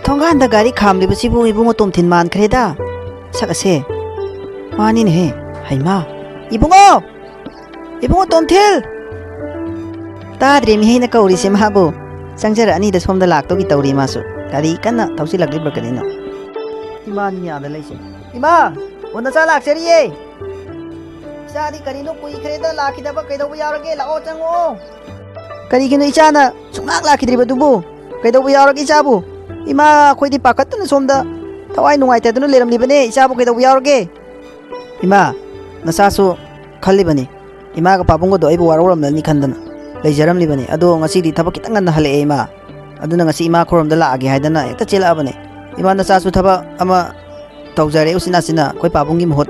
ꯊꯣꯡꯒꯥꯟꯗ ꯒꯥꯔꯤ ꯈꯥꯝꯂꯤꯕꯁꯤꯕꯨ ꯏꯕꯨꯡꯉꯣ ꯇꯣꯝꯊꯤꯟ ꯃꯥꯟꯈ꯭ꯔꯦꯗ ꯁꯛ ꯑꯁꯦ ꯃꯥꯅꯤꯅꯦꯍꯦ ꯍꯩꯃꯥ ꯏꯕꯨꯡꯉꯣ ꯇꯣꯝꯊꯤꯜ ꯇꯥꯗ꯭ꯔꯦ ꯃꯤꯍꯩꯅ ꯀꯧꯔꯤꯁꯦ ꯃꯥꯕꯨ ꯆꯪꯖꯔꯛꯑꯅꯤꯗ ꯁꯣꯝꯗ ꯂꯥꯛꯇꯧꯒꯤ ꯇꯧꯔꯤ ꯃꯥꯁꯨ ꯒꯥꯔꯤ ꯀꯟꯅ ꯊꯧꯆꯤꯜꯂꯛꯂꯤꯕ꯭ꯔꯥ ꯀꯔꯤꯅꯣ 이마니 아들레시 이마 오늘 잘 락셔리에 이자디 그리노 꾸이크레다 라키다바 그이도부 야르게 라오 짱오 그리기노 이자나 숭락 라키드리바두부 그이도부 야르게 이자부 이마 코이디 빠카뜨는 솜다 타와이 누가이테드노 레람리바네 이자부 그이도부 야르게 이마 나사수 칼리바니 이마가 바본거도 아이부 와로람나니 칸다나 레이저람리바니 아도 ngasi디 타박 kitang ganna hale 이마 aduna ngasi ima khoромda laage haidana ekta chelabane ima nacha su thaba ama tawjare usina sina koi pabungi mohot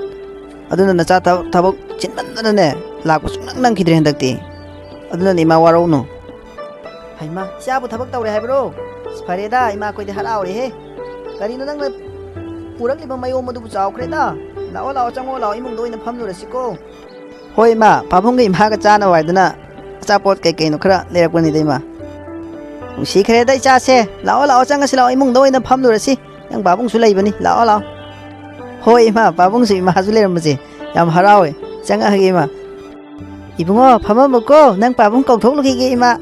aduna nacha thabak chinmandana ne lakpa sunang nang khidre hendakti aduna ima waro no haima chabu thabak tawre haibro fareda ima koi de haraure he karino nang purak liba mayo modu chawkhre da lao lao chango lao imung doina phamnu rasiko hoi ma pabungi ima ga chana waidana achapot kai kai no khara lerakpani dei ma 시크레다 이자세 라오 라오 짱가시 라오 이몽도 이나 팜누르시 양 바봉수 레이버니 라오 라오 호이 마 바봉수 이마주 레름지 얌 하라오이 짱가하게 이마 이붕어 밥만 먹고 난 바봉 꼭톡루기게 이마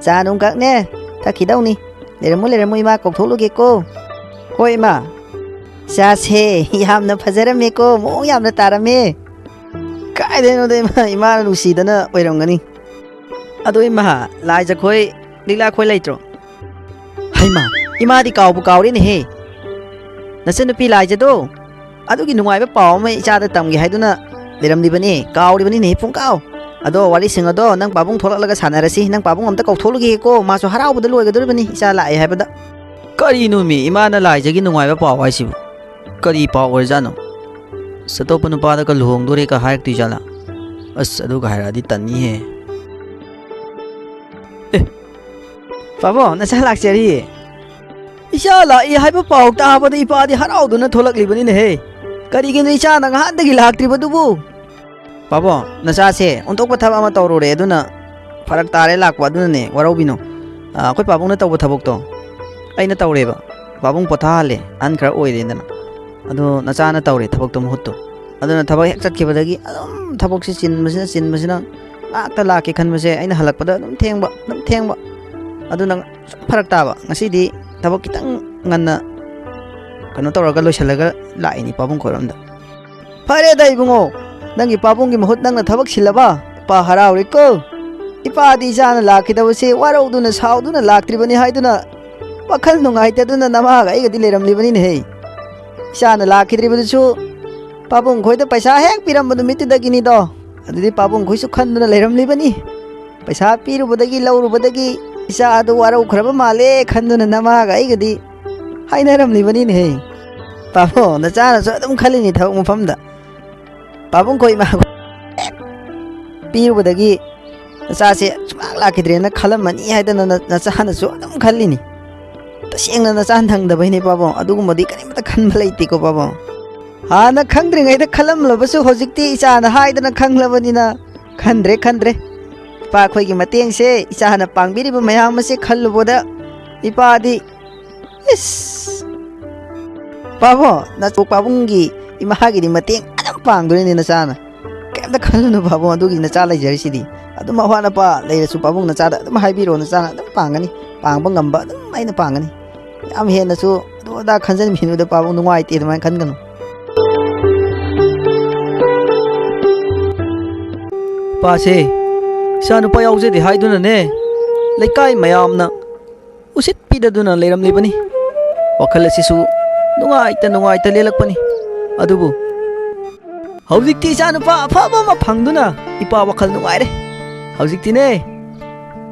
자 농각네 다 기다우니 레르모 이마 꼭톡루기고 호이 마 자세 얌나 파자라메고 뭐 얌나 따라메 까이데노데 이마 루시드나 오이렁가니 아도 이마 라이자 코이 लीला खोई लेत्रो हाइमा इमादी कावबु कावरेने हे नसनुपी लाइजदो अदुगी नुंगाइबा पाव मै इचादा तमगे हाइदुना लेरमलिबनी कावरिबनी ने पुंकाव अदो वाली सिंगदो नंग बाबुंग थोलकलगा सानारसी नंग बाबुंग अमता कौथोलगे को मासो हरावबद लोइगदुरबनी इचा लाइ हाइबदा करिनु मी इमाना लाइजगी नुंगाइबा पाव हाइसिबु करी पाव ओरजानो सतोप नुपादा का लुहोंगदोरे का हायक तुइजाला अस अदुगा हायरादी तन्नी हे पाबो नसा लाक्चरी इचा लाई हाइबा पाव ताबदा इपादी हराउदुना थोलकलिबनी ने हे करिगिन इचा नंग हादगी लाक्त्रिबदुबु पाबो नसा से ओंतोकबा थबा अमा तौरोरे अदुना फरक तारे लाकवा अदुने वरौबिनो अखोय पाबुंगना तौबा थबकतो अइना तौरेबा पाबुंग पोथाले अन खरा ओइरेंदना अदो नचाना तौरे थबकतो मुहुत्तो अदुना थबक हेक चटखिबदगी अदुम थबकसि चिनमसिना लाक्ता लाके खनबसे अइना हलकपदा अदुम थेंगबा अदुना फरक ताबा ngasiदी थबक कितंग ngana kano tawraga loisalaga laini pabung khoramda fare dai bungo nangi pabungi mahut nangna thabak silaba pa harauri ko ipa di jana lakhidabase warauduna sauduna laktribani haiduna wakhal nungai taduna namaga igadi leramlibani ne he jana lakhidribusu pabung khoida paisa hek pirambadu mitidagini do adudi pabung khoisu khanduna leramlibani paisa pirubadagi laurubadagi isa adu warau khraba male khanduna namaga igadi hainaramlibani ne he पापो नचाना सो अदुम खलिनी थबक मफमदा पाबुंग कोइ मा पीरुबदगी नचासे sumac लाखिद्रेना खलमनी हाइदना नचाना सो अदुम खलिनी तसेंगना नचान थंगदबैने पाबो अदुगुमदि करिमता खनबा लैतिको पाबो हाना खंद्रिङैदा खलमलबसु होजिक्ति इचाना हाइदना खंगलबनिना खंद्रे पा खोइगी मतेंगसे इचाना पांगबिरिबा मयामसे खल्लुबोदा इपादी इस पाबो नचो पाबुंगी इमाहागिदी मतेंग अदम पांगदोरिने नचाना केमदा खल्लुनु पाबो अदुगी नचा लैजरिसिदी अदुम अवाना पा लैरसु पाबुंग नचादा अदुम हाइबिरो नचाना अदुम पांगनी पांगबा ngamba अदुम आइना पांगनी याम हेनसु दोदा खंजन मिनुदा पाबुंग नुंगाइते अदुमाय खनगनु पासे सानु पा यावजेदि हाइदुना ने लेकाई मयामना उसित पिददुना लेरमलिबनी वखल असिसु नुंगाइता लेलकपनी अदुबु हौजिक्ति इचानुपा अफबा अमा फंगदुना इपा वखल नुंगाइरे हौजिक्तिने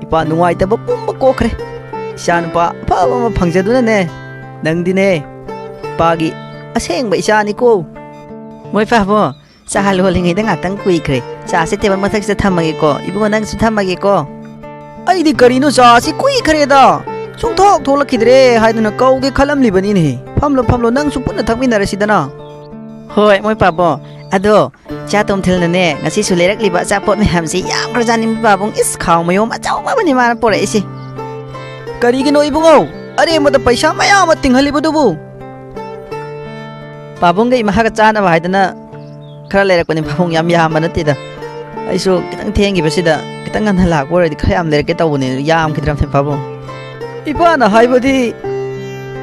इपा नुंगाइतबा पुंबा कोखरे इचानुपा अफबा अमा फंगजदुना ने नंगदिने पागी असेंगबा इचानिको मोय पाबो चाहा लोलिङैदा ngaktang कुइखरे चासे टेबल मथक्से थमगेको इबुगो नंगसु थमगेको आइदि करिनो चासी कुइखरेदा सुंथोक थोलखिद्रे हाइदुना कौगे खलमलिबनी ने फमलो नंग सुपुना थकमिनरसिदना होय मोय पाबो अदो चा तोमथिलनने ngasi su lerakliba chapot मैhamsi याम खरजानि पाबुंग इस खाव मयो अचाउबा बनि मान पोराइसि करिगिनो इबुगो अरे मत पैसा मयाम तिंगहलिबदुबु पाबुंग गे महागा चाना हाइदना खरा लेरकपनि पाबुंग याम नतिदा आइसु कितंग थेंगिबसिदा कितंग गन लाकबोरदि खयाम लेरके तौबने याम खिद्राम थे पाबुंग ꯏꯄꯥꯅ ꯍꯥꯏꯕꯗꯤ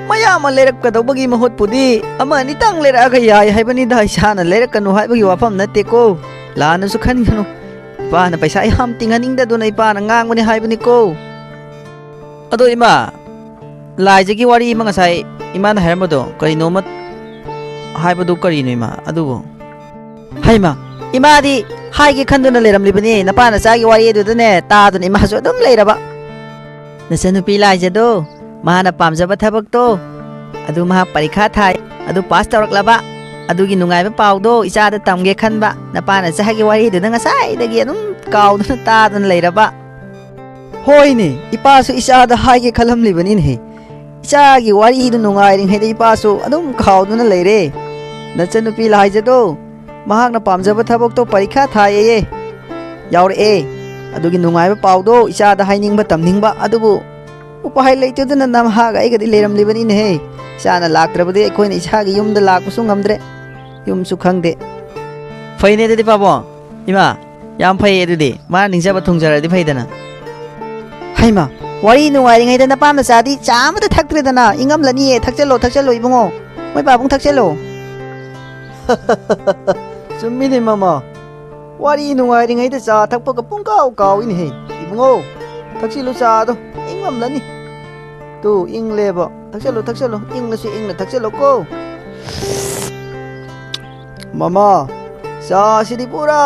ꯃꯌꯥꯝ ꯑꯃ ꯂꯩꯔꯛꯀꯗꯧꯕꯒꯤ ꯃꯍꯨꯠꯄꯨꯗꯤ ꯑꯃ ꯑꯅꯤꯇꯪ ꯂꯩꯔꯛꯑꯒ ꯌꯥꯏ ꯍꯥꯏꯕꯅꯤꯗ ꯏꯁꯥꯅ ꯂꯩꯔꯛꯀꯅꯨ ꯍꯥꯏꯕꯒꯤ ꯋꯥꯐꯝ ꯅꯠꯇꯦꯀꯣ ꯂꯥꯟꯅꯁꯨ ꯈꯟꯒꯅꯨ ꯏꯄꯥꯅ ꯄꯩꯁꯥ ꯌꯥꯝ ꯇꯤꯡꯍꯟꯅꯤꯡꯗꯗꯨꯅ ꯏꯄꯥꯅ ꯉꯥꯡꯕꯅꯤ ꯍꯥꯏꯕꯅꯤꯀꯣ ꯑꯗꯣ 이마 ꯂꯥꯏꯖꯒꯤ ꯋꯥꯔꯤ ꯑꯃ ꯉꯁꯥꯏ 이마ꯅ ꯍꯥꯏꯔꯝꯕꯗꯣ ꯀꯔꯤꯅꯣꯃ ꯍꯥꯏꯕꯗꯨ ꯀꯔꯤꯅꯣ 이마 ꯑꯗꯨꯕꯨ ꯍꯩꯃ 이마ꯗꯤ ꯍꯥꯏꯒꯦ ꯈꯟꯗꯨꯅ ꯂꯩꯔꯝꯂꯤꯕꯅꯤ ꯅꯄꯥꯅ ꯆꯥꯒꯤ ꯋꯥꯔꯤ ꯑꯗꯨꯗꯅꯦ ꯇꯥꯗꯨꯅ 이마ꯁꯨ ꯑꯗꯨꯝ ꯂꯩꯔꯕ ꯅꯆꯟꯅꯨꯄꯤ ꯂꯥꯏꯖꯗꯣ ꯃꯥꯅ ꯄꯥꯝꯖꯕ ꯊꯕꯛꯇꯣ ꯑꯗꯨ ꯃꯍꯥꯛ ꯄꯔꯤꯈꯥ ꯊꯥꯏ ꯑꯗꯨ ꯄꯥꯁ ꯇꯧꯔꯛꯂꯕ ꯑꯗꯨꯒꯤ ꯅꯨꯡꯉꯥꯏꯕ ꯄꯥꯎꯗꯣ ꯏꯆꯥꯗ ꯇꯝꯒꯦ ꯈꯟꯕ ꯅꯄꯥꯅ ꯆꯥꯒꯤ ꯋꯥꯔꯤꯗꯨꯅ ꯉꯁꯥꯏꯗꯒꯤ ꯑꯗꯨꯝ ꯀꯥꯎꯗꯨꯅ ꯇꯥꯗꯨꯅ ꯂꯩꯔꯕ ꯍꯣꯏꯅꯦ ꯏꯄꯥꯁꯨ ꯏꯆꯥꯗ ꯍꯥꯏꯒꯦ ꯈꯜꯂꯝꯂꯤꯕꯅꯤꯅꯦ ꯏꯆꯥꯒꯤ ꯋꯥꯔꯤꯗꯨ ꯅꯨꯡꯉꯥꯏꯔꯤꯉꯩꯗ ꯏꯄꯥꯁꯨ ꯑꯗꯨꯝ ꯀꯥꯎꯗꯨꯅ ꯂꯩꯔꯦ ꯅꯆꯟꯅꯨꯄꯤ ꯂꯥꯏꯖꯗꯣ ꯃꯍꯥꯛꯅ ꯄꯥꯝꯖꯕ ꯊꯕꯛꯇꯣ ꯄꯔꯤꯈꯥ ꯊꯥꯏꯌꯦ ꯌꯥꯎꯔꯛꯑꯦ ꯑꯗꯨꯒꯤ ꯅꯨꯡꯉꯥꯏꯕ ꯄꯥꯎꯗꯣ ꯏꯆꯥꯗ ꯍꯥꯏꯅꯤꯡꯕ ꯇꯝꯅꯤꯡꯕ ꯑꯗꯨꯕꯨ ꯎꯄꯥꯏ ꯂꯩꯇꯗꯨꯅ ꯅꯃꯍꯥꯒ ꯑꯩꯒꯗꯤ ꯂꯩꯔꯝꯂꯤꯕꯅꯤꯅꯦꯍꯦ ꯏꯆꯥꯅ ꯂꯥꯛꯇ꯭ꯔꯕꯗꯤ ꯑꯩꯈꯣꯏꯅ ꯏꯁꯥꯒꯤ ꯌꯨꯝꯗ ꯂꯥꯛꯄꯁꯨ ꯉꯝꯗ꯭ꯔꯦ ꯌꯨꯝꯁꯨ ꯈꯪꯗꯦ ꯐꯩꯅꯦ ꯑꯗꯨꯗꯤ ꯄꯥꯕꯣ 이마 ꯌꯥꯝ ꯐꯩ ꯑꯗꯨꯗꯤ ꯃꯥꯅ ꯅꯤꯡꯖꯕ ꯊꯨꯡꯖꯔꯗꯤ ꯐꯩꯗꯅ ꯍꯩꯃ ꯋꯥꯔꯤ ꯅꯨꯡꯉꯥꯏꯔꯤꯉꯩꯗ ꯅꯄꯥ ꯃꯆꯥꯗꯤ ꯆꯥ ꯑꯃꯇ ꯊꯛꯇ꯭ꯔꯦꯗꯅ ꯏꯪꯉꯝꯂꯅꯤꯌꯦ ꯊꯛꯆꯜꯂꯣ ꯊꯛꯆꯜꯂꯣ 이bunꯉꯣ ꯃꯣꯏ ꯄꯥꯕꯨꯡ ꯊꯛꯆꯜꯂꯣ ꯆꯨꯝꯃꯤꯅꯦ ꯃꯃꯥ ꯋꯥꯔꯤ ꯅꯨꯡꯉꯥꯏꯔꯤꯉꯩꯗ ꯆꯥ ꯊꯛꯄꯒ ꯄꯨꯡꯀꯥꯎ ꯀꯥꯎꯏꯅꯦꯍꯦ 이bunꯉꯣ ꯊꯛꯆꯤꯜꯂꯨ ꯆꯥꯗꯣ ꯏꯪꯉꯝꯂꯅꯤ ꯇꯨ ꯏꯪꯂꯦꯕ ꯊꯛꯆꯜꯂꯣ ꯊꯛꯆꯜꯂꯣ ꯏꯪꯂꯁꯨ ꯏꯪꯅ ꯊꯛꯆꯜꯂꯣꯀꯣ ꯃꯃꯥ ꯆꯥꯁꯤꯗꯤ ꯄꯨꯔꯥ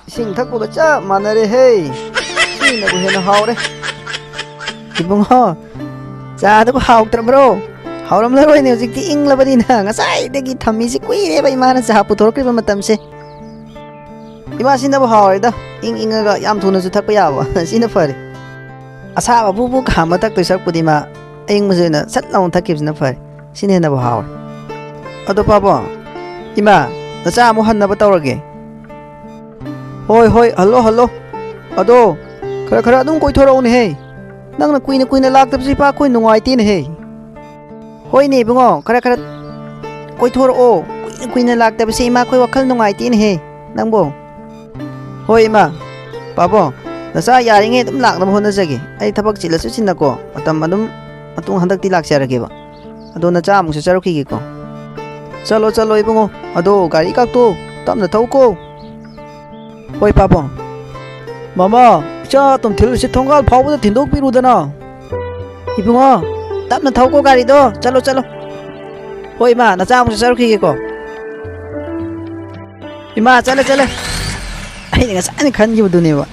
ꯏꯁꯤꯡ ꯊꯛꯄꯒ ꯆꯞ ꯃꯥꯟꯅꯔꯦꯍꯦ ꯁꯤꯅꯕꯨ ꯍꯦꯟꯅ ꯍꯥꯎꯔꯦ 이bunꯉꯣ ꯆꯥꯗꯨꯕꯨ ꯍꯥꯎꯇ꯭ꯔꯕ꯭ꯔꯣ ꯍꯥꯎꯔꯝꯂꯔꯣꯏꯅꯦ ꯍꯧꯖꯤꯛꯇꯤ ꯏꯪꯂꯕꯅꯤꯅ ꯉꯁꯥꯏꯗꯒꯤ ꯊꯝꯃꯤꯁꯤ ꯀꯨꯏꯔꯦꯕ 이마ꯅ ꯆꯥ ꯄꯨꯊꯣꯔꯛꯈ꯭ꯔꯤꯕ ꯃꯇꯝꯁꯦ 이마ꯁꯤꯅꯕꯨ ꯍꯥꯎꯔꯦꯗ ꯏꯪꯉꯒ ꯌꯥꯝ ꯊꯨꯅꯁꯨ ꯊꯛꯄ ꯌꯥꯕ ꯁꯤꯅ ꯐꯔꯦ ꯑꯁꯥꯕ ꯕꯨꯕꯨ ꯈꯥꯝꯕ ꯊꯛꯇꯣꯏ ꯁꯔꯨꯛꯄꯨꯗꯤ ꯏꯃꯥ ꯑꯌꯤꯡꯕꯁꯦ ꯑꯣꯏꯅ ꯁꯠ ꯂꯥꯎꯅ ꯊꯛꯈꯤꯕꯁꯤꯅ ꯐꯔꯦ ꯁꯤꯅ ꯍꯦꯟꯅꯕꯨ ꯍꯥꯎꯔꯦ ꯑꯗꯣ ꯄꯥꯕꯣ 이마 ꯅꯆꯥ ꯑꯃꯨꯛ ꯍꯟꯅꯕ ꯇꯧꯔꯒꯦ ꯍꯣꯏ ꯍꯣꯏ ꯍꯜꯂꯣ ꯍꯜꯂꯣ ꯑꯗꯣ ꯈꯔ ꯈꯔ ꯑꯗꯨꯝ ꯀꯣꯏꯊꯣꯔꯛꯎꯅꯦꯍꯦ ꯅꯪꯅ ꯀꯨꯏꯅ ꯀꯨꯏꯅ ꯂꯥꯛꯇꯕꯁꯤ ꯏꯄꯥ ꯑꯩꯈꯣꯏ ꯅꯨꯡꯉꯥꯏꯇꯦꯅꯦꯍꯦ ꯍꯣꯏꯅꯦ 이bunꯉꯣ ꯈꯔ ꯈꯔ ꯀꯣꯏꯊꯣꯔꯛꯑꯣ ꯀꯨꯏꯅ ꯀꯨꯏꯅ ꯂꯥꯛꯇꯕꯁꯤ ꯏꯃꯥ ꯑꯩꯈꯣꯏ ꯋꯥꯈꯜ ꯅꯨꯡꯉꯥꯏꯇꯦꯅꯦꯍꯦ ꯅꯪꯕꯣ ꯍꯣꯏ 이마 ꯄꯥꯕꯣ ꯅꯆꯥ ꯌꯥꯔꯤꯉꯩ ꯑꯗꯨꯝ ꯂꯥꯛꯅꯕ ꯍꯣꯠꯅꯖꯒꯦ ꯑꯩ ꯊꯕꯛ ꯆꯤꯜꯂꯁꯨ ꯆꯤꯟꯅꯀꯣ ꯃꯇꯝ ꯑꯗꯨꯝ ꯃꯇꯨꯡ ꯍꯟꯗꯛꯇꯤ ꯂꯥꯛꯆꯔꯒꯦꯕ ꯑꯗꯣ ꯅꯆꯥ ꯑꯃꯨꯛꯁꯨ ꯆꯠꯔꯨꯈꯤꯒꯦꯀꯣ ꯆꯠꯂꯣ ꯆꯠꯂꯣ 이bunꯉꯣ ꯑꯗꯣ ꯒꯥꯔꯤ ꯀꯥꯛꯇꯣ ꯇꯞꯅ ꯊꯧꯀꯣ ꯍꯣꯏ ꯄꯥꯕꯣ ꯃꯃꯥ 이ꯆꯥ ꯇꯣꯝꯊꯤꯜꯁꯤ ꯊꯣꯡꯒꯥꯜ ꯐꯥꯎꯕꯗ ꯊꯤꯟꯗꯣꯛꯄꯤꯔꯨꯗꯅ 이bunꯉꯣ ꯇꯞꯅ ꯊꯧꯀꯣ ꯒꯥꯔꯤꯗꯣ ꯆꯠꯂꯣ ꯆꯠꯂꯣ ꯍꯣꯏ 이마 ꯅꯆꯥ ꯑꯃꯨꯛꯁꯨ ꯆꯠꯔꯨꯈꯤꯒꯦꯀꯣ 이마 ꯆꯠꯂꯦ ꯆꯠꯂꯦ ꯑꯩꯅ ꯉꯁꯥꯏꯅ ꯈꯟꯈꯤꯕꯗꯨꯅꯦꯕ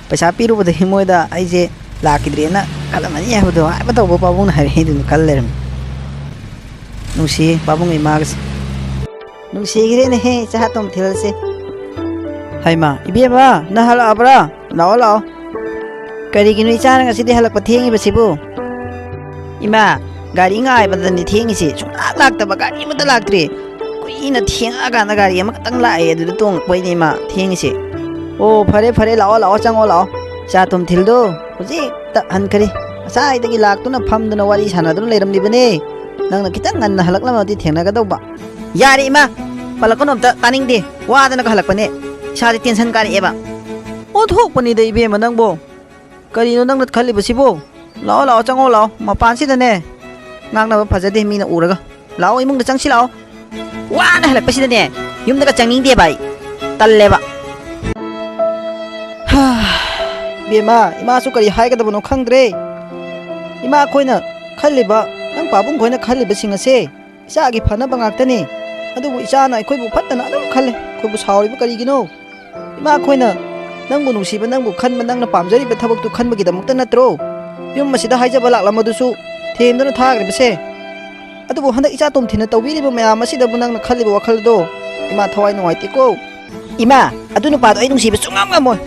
ꯄꯩꯁꯥ ꯄꯤꯔꯨꯕꯗꯒꯤ ꯃꯣꯏꯗ ꯑꯩꯁꯦ ꯂꯥꯛꯈꯤꯗ꯭ꯔꯦꯅ ꯈꯜꯂꯝꯃꯅꯤ ꯍꯥꯏꯕꯗꯣ ꯍꯥꯏꯕ ꯇꯧꯕ ꯄꯥꯕꯨꯡꯅ ꯍꯥꯏꯔꯛꯏꯗꯨꯅ ꯈꯜ ꯂꯩꯔꯝꯃꯤ ꯅꯨꯡꯁꯤꯌꯦ ꯄꯥꯕꯨꯡ 이마ꯒꯁꯦ ꯅꯨꯡꯁꯤꯈ꯭ꯔꯦꯅꯦꯍꯦ ꯏꯆꯥ ꯇꯣꯝꯊꯤꯜꯁꯦ ꯍꯩꯃ 이ꯕꯦꯝꯃ ꯅꯪ ꯍꯜꯂꯛꯑꯕ꯭ꯔꯥ ꯂꯥꯛꯑꯣ ꯂꯥꯛꯑꯣ ꯀꯔꯤꯒꯤꯅꯣ ꯏꯆꯥꯅ ꯉꯁꯤꯗꯤ ꯍꯜꯂꯛꯄ ꯊꯦꯡꯉꯤꯕꯁꯤꯕꯨ 이마 ꯒꯥꯔꯤ ꯉꯥꯏꯕꯗꯅꯤ ꯊꯦꯡꯉꯤꯁꯤ ꯁꯨꯡꯂꯥꯛ ꯂꯥꯛꯇꯕ ꯒꯥꯔꯤ ꯑꯃꯇ ꯂꯥꯛꯇ꯭ꯔꯤ ꯀꯨꯏꯅ ꯊꯦꯡꯉꯛꯑꯀꯥꯟꯗ ꯒꯥꯔꯤ ꯑꯃꯈꯛꯇꯪ ꯂꯥꯛꯑꯦ ꯑꯗꯨꯗ ꯇꯣꯡꯉꯛꯄꯩꯅꯦ 이마 ꯊꯦꯡꯉꯤꯁꯤ ꯑꯣ ꯐꯔꯦ ꯐꯔꯦ ꯂꯥꯛꯑꯣ ꯂꯥꯛꯑꯣ ꯆꯪꯉꯣ ꯂꯥꯛꯑꯣ ꯏꯆꯥ ꯇꯣꯝꯊꯤꯜꯗꯣ ꯍꯧꯖꯤꯛꯇ ꯍꯟꯈꯔꯤ ꯉꯁꯥꯏꯗꯒꯤ ꯂꯥꯛꯇꯨꯅ ꯐꯝꯗꯨꯅ ꯋꯥꯔꯤ ꯁꯥꯟꯅꯗꯨꯅ ꯂꯩꯔꯝꯂꯤꯕꯅꯦ ꯅꯪꯅ ꯈꯤꯇꯪ ꯉꯟꯅ ꯍꯜꯂꯛꯂꯝꯃꯗꯤ ꯊꯦꯡꯅꯒꯗꯧꯕ ꯌꯥꯔꯦ 이마 ꯄꯜꯂꯛꯀꯅꯣ ꯑꯝꯇ ꯇꯥꯅꯤꯡꯗꯦ ꯋꯥꯗꯅꯒ ꯍꯜꯂꯛꯄꯅꯦ ꯏꯁꯥꯗꯤ ꯇꯦꯟꯁꯟ ꯀꯥꯔꯛꯑꯦꯕ ꯑꯣꯟꯊꯣꯛꯄꯅꯤꯗ 이ꯕꯦꯝꯃ ꯅꯪꯕꯣ ꯀꯔꯤꯅꯣ ꯅꯪꯅ ꯈꯜꯂꯤꯕꯁꯤꯕꯨ ꯂꯥꯛꯑꯣ ꯂꯥꯛꯑꯣ ꯆꯪꯉꯣ ꯂꯥꯛꯑꯣ ꯃꯄꯥꯟꯁꯤꯗꯅꯦ ꯉꯥꯡꯅꯕ ꯐꯖꯗꯦ ꯃꯤꯅ ꯎꯔꯒ ꯂꯥꯛꯑꯣ 이munꯗ ꯆꯪꯁꯤ ꯂꯥꯛꯑꯣ ꯋꯥꯅ ꯍꯜꯂꯛꯄꯁꯤꯗꯅꯦ ꯌꯨꯝꯗꯒ ꯆꯪꯅꯤꯡꯗꯦꯕ ꯑꯩ ꯇꯜꯂꯦꯕ ꯏꯕꯦꯝꯃ 이마ꯁꯨ ꯀꯔꯤ ꯍꯥꯏꯒꯗꯕꯅꯣ ꯈꯪꯗ꯭ꯔꯦ 이마 ꯑꯩꯈꯣꯏꯅ ꯈꯜꯂꯤꯕ ꯅꯪ ꯄꯥꯕꯨꯡ ꯈꯣꯏꯅ ꯈꯜꯂꯤꯕꯁꯤꯡ ꯑꯁꯦ ꯏꯆꯥꯒꯤ ꯐꯅꯕ ꯉꯥꯛꯇꯅꯤ ꯑꯗꯨꯕꯨ ꯏꯆꯥꯅ ꯑꯩꯈꯣꯏꯕꯨ ꯐꯠꯇꯅ ꯑꯗꯨꯝ ꯈꯜꯂꯦ ꯑꯩꯈꯣꯏꯕꯨ ꯁꯥꯎꯔꯤꯕ ꯀꯔꯤꯒꯤꯅꯣ 이마 ꯑꯩꯈꯣꯏꯅ ꯅꯪꯕꯨ ꯅꯨꯡꯁꯤꯕ ꯅꯪꯕꯨ ꯈꯟꯕ ꯅꯪꯅ ꯄꯥꯝꯖꯔꯤꯕ ꯊꯕꯛꯇꯨ ꯈꯟꯕꯒꯤꯗꯃꯛꯇ ꯅꯠꯇ꯭ꯔꯣ ꯌꯨꯝ ꯑꯁꯤꯗ ꯍꯥꯏꯖꯕ ꯂꯥꯛꯂꯝꯕꯗꯨꯁꯨ ꯊꯦꯝꯗꯨꯅ ꯊꯥꯈ꯭ꯔꯤꯕꯁꯦ ꯑꯗꯨꯕꯨ ꯍꯟꯗꯛ ꯏꯆꯥ ꯇꯣꯝꯊꯤꯅ ꯇꯧꯕꯤꯔꯤꯕ ꯃꯌꯥꯝ ꯑꯁꯤꯗꯕꯨ ꯅꯪꯅ ꯈꯜꯂꯤꯕ ꯋꯥꯈꯜꯗꯣ 이마 ꯊꯋꯥꯏ ꯅꯨꯡꯉꯥꯏꯇꯦꯀꯣ 이마 ꯑꯗꯨ ꯅꯨꯄꯥꯗꯣ ꯑꯩ ꯅꯨꯡꯁꯤꯕ ꯁꯨꯡꯉꯝ ꯉꯝꯃꯣꯏ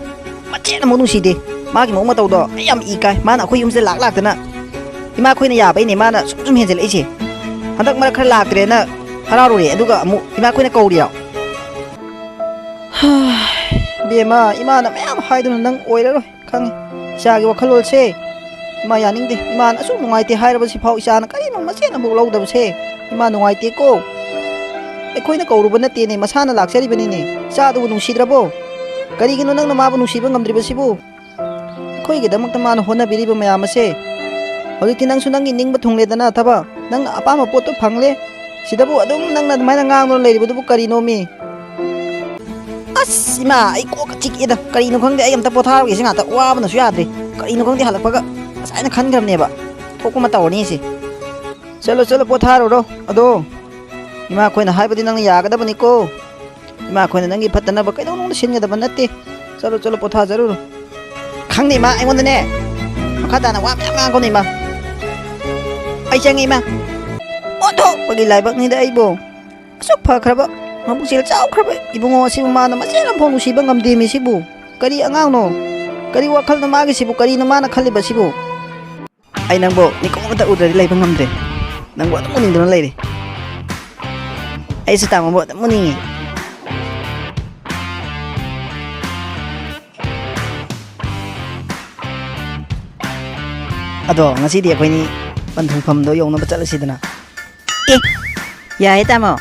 ꯃꯆꯦꯠ ꯑꯃꯨꯛ ꯅꯨꯡꯁꯤꯗꯦ ꯃꯥꯒꯤ ꯃꯑꯣꯡ ꯃꯇꯧꯗꯣ ꯑꯩ ꯌꯥꯝ ꯏꯀꯥꯏ ꯃꯥꯅ ꯑꯩꯈꯣꯏ ꯌꯨꯝꯁꯤꯗ ꯂꯥꯛꯇꯅ 이마 ꯑꯩꯈꯣꯏꯅ ꯌꯥꯕꯩꯅꯦ ꯃꯥꯅ ꯁꯨꯝ ꯍꯦꯟꯖꯜꯂꯛꯏꯁꯦ ꯍꯟꯗꯛ ꯃꯔꯛ ꯈꯔ ꯂꯥꯛꯇ꯭ꯔꯦꯅ ꯍꯔꯥꯎꯔꯨꯔꯦ ꯑꯗꯨꯒ ꯑꯃꯨꯛ 이마 ꯑꯩꯈꯣꯏꯅ ꯀꯧꯔꯤꯔꯣ ꯏꯕꯦꯝꯃ 이마ꯅ ꯃꯌꯥꯝ ꯍꯥꯏꯗꯨꯅ ꯅꯪ ꯑꯣꯏꯔꯔꯣꯏ ꯈꯪꯉꯤ ꯏꯆꯥꯒꯤ ꯋꯥꯈꯜꯂꯣꯟꯁꯦ 이마 ꯌꯥꯅꯤꯡꯗꯦ 이마ꯅ ꯑꯁꯨꯛ ꯅꯨꯡꯉꯥꯏꯇꯦ ꯍꯥꯏꯔꯕꯁꯤꯐꯥꯎ ꯏꯆꯥꯅ ꯀꯔꯤꯅꯣ ꯃꯆꯦꯠ ꯑꯃꯐꯥꯎ ꯂꯧꯗꯕꯁꯦ 이마 ꯅꯨꯡꯉꯥꯏꯇꯦꯀꯣ ꯑꯩꯈꯣꯏꯅ ꯀꯧꯔꯨꯕ ꯅꯠꯇꯦꯅꯦ ꯃꯁꯥꯅ ꯂꯥꯛꯆꯔꯤꯕꯅꯤꯅꯦ ꯏꯆꯥꯗꯨꯕꯨ ꯅꯨꯡꯁꯤꯗ꯭ꯔꯕꯣ ꯀꯔꯤꯒꯤꯅꯣ ꯅꯪꯅ ꯃꯥꯕꯨ ꯅꯨꯡꯁꯤꯕ ꯉꯝꯗ꯭ꯔꯤꯕꯁꯤꯕꯨ ꯑꯩꯈꯣꯏꯒꯤꯗꯃꯛꯇ ꯃꯥꯅ ꯍꯣꯠꯅꯕꯤꯔꯤꯕ ꯃꯌꯥꯝ ꯑꯁꯦ ꯍꯧꯖꯤꯛꯇꯤ ꯅꯪꯁꯨ ꯅꯪꯒꯤ ꯅꯤꯡꯕ ꯊꯨꯡꯂꯦꯗꯅ ꯊꯕꯛ ꯅꯪꯅ ꯑꯄꯥꯝꯕ ꯄꯣꯠꯇꯣ ꯐꯪꯂꯦ ꯁꯤꯗꯕꯨ ꯑꯗꯨꯝ ꯅꯪꯅ ꯑꯗꯨꯃꯥꯏꯅ ꯉꯥꯡꯗꯨꯅ ꯂꯩꯔꯤꯕꯗꯨꯕꯨ ꯀꯔꯤꯅꯣꯃꯤ ꯑꯁ ꯏꯃꯥ ꯑꯩ ꯀꯣꯛꯀ ꯆꯤꯛꯑꯦꯗ ꯀꯔꯤꯅꯣ ꯈꯪꯗꯦ ꯑꯩ ꯑꯝꯇ ꯄꯣꯊꯥꯔꯒꯦꯁꯤ ꯉꯥꯛꯇ ꯋꯥꯕꯅꯁꯨ ꯌꯥꯗ꯭ꯔꯦ ꯀꯔꯤꯅꯣ ꯈꯪꯗꯦ ꯍꯜꯂꯛꯄꯒ ꯉꯁꯥꯏꯅ ꯈꯟꯈ꯭ꯔꯕꯅꯦꯕ ꯊꯣꯛꯄ ꯑꯃ ꯇꯧꯔꯅꯤ ꯁꯤ ꯆꯠꯂꯣ ꯆꯠꯂꯣ ꯄꯣꯊꯥꯔꯨꯔꯣ ꯑꯗꯣ ꯏꯃꯥ ꯑꯩꯈꯣꯏꯅ ꯍꯥꯏꯕꯗꯤ ꯅꯪꯅ ꯌꯥꯒꯗꯕꯅꯤꯀꯣ ꯏꯃꯥ ꯑꯩꯈꯣꯏꯅ ꯅꯪꯒꯤ ꯐꯠꯇꯅꯕ ꯀꯩꯗꯧꯅꯨꯡꯗ ꯁꯤꯟꯒꯗꯕ ꯅꯠꯇꯦ ꯆꯠꯂꯣ ꯆꯠꯂꯣ ꯄꯣꯊꯥꯖꯔꯨꯔꯣ ꯈꯪꯗꯦ ꯏꯃꯥ ꯑꯩꯉꯣꯟꯗꯅꯦ ꯃꯈꯥ ꯇꯥꯅ ꯋꯥ ꯃꯌꯥꯝ ꯉꯥꯡꯒꯅꯨ ꯏꯃꯥ ꯑꯩ ꯆꯪꯉꯤ ꯏꯃꯥ ꯑꯣꯟꯊꯣꯛꯄꯒꯤ ꯂꯥꯏꯕꯛꯅꯤꯗ ꯑꯩꯕꯨ ꯑꯁꯨꯛ ꯐꯈ꯭ꯔꯕ ꯃꯕꯨꯛꯆꯦꯜ ꯆꯥꯎꯈ꯭ꯔꯕ ꯏꯕꯨꯡꯉꯣ ꯑꯁꯤꯕꯨ ꯃꯥꯅ ꯃꯆꯦꯠ ꯑꯃꯐꯥꯎ ꯅꯨꯡꯁꯤꯕ ꯉꯝꯗꯦꯃꯤ ꯁꯤꯕꯨ ꯀꯔꯤ ꯑꯉꯥꯡꯅꯣ ꯀꯔꯤ ꯋꯥꯈꯜꯅꯣ ꯃꯥꯒꯤꯁꯤꯕꯨ ꯀꯔꯤꯅꯣ ꯃꯥꯅ ꯈꯜꯂꯤꯕ ꯁꯤꯕꯨ ꯑꯩ ꯅꯪꯕꯨ ꯃꯤꯀꯨꯞ ꯑꯃꯇ ꯎꯗ꯭ꯔꯗꯤ ꯂꯩꯕ ꯉꯝꯗ꯭ꯔꯦ ꯅꯪꯕꯨ ꯑꯗꯨꯝ ꯎꯅꯤꯡꯗꯨꯅ ꯂꯩꯔꯦ ꯑꯩꯁꯨ ꯇꯥꯃꯣꯕꯨ ꯑꯗꯨꯝ ꯎꯅꯤꯡꯉꯤ ꯑꯗꯣ ꯉꯁꯤꯗꯤ ꯑꯩꯈꯣꯏꯅꯤ ꯄꯟꯊꯨꯡꯐꯝꯗꯣ ꯌꯧꯅꯕ ꯆꯠꯂꯁꯤꯗꯅ ꯑꯦ ꯌꯥꯏꯌꯦ ꯇꯥꯃꯣ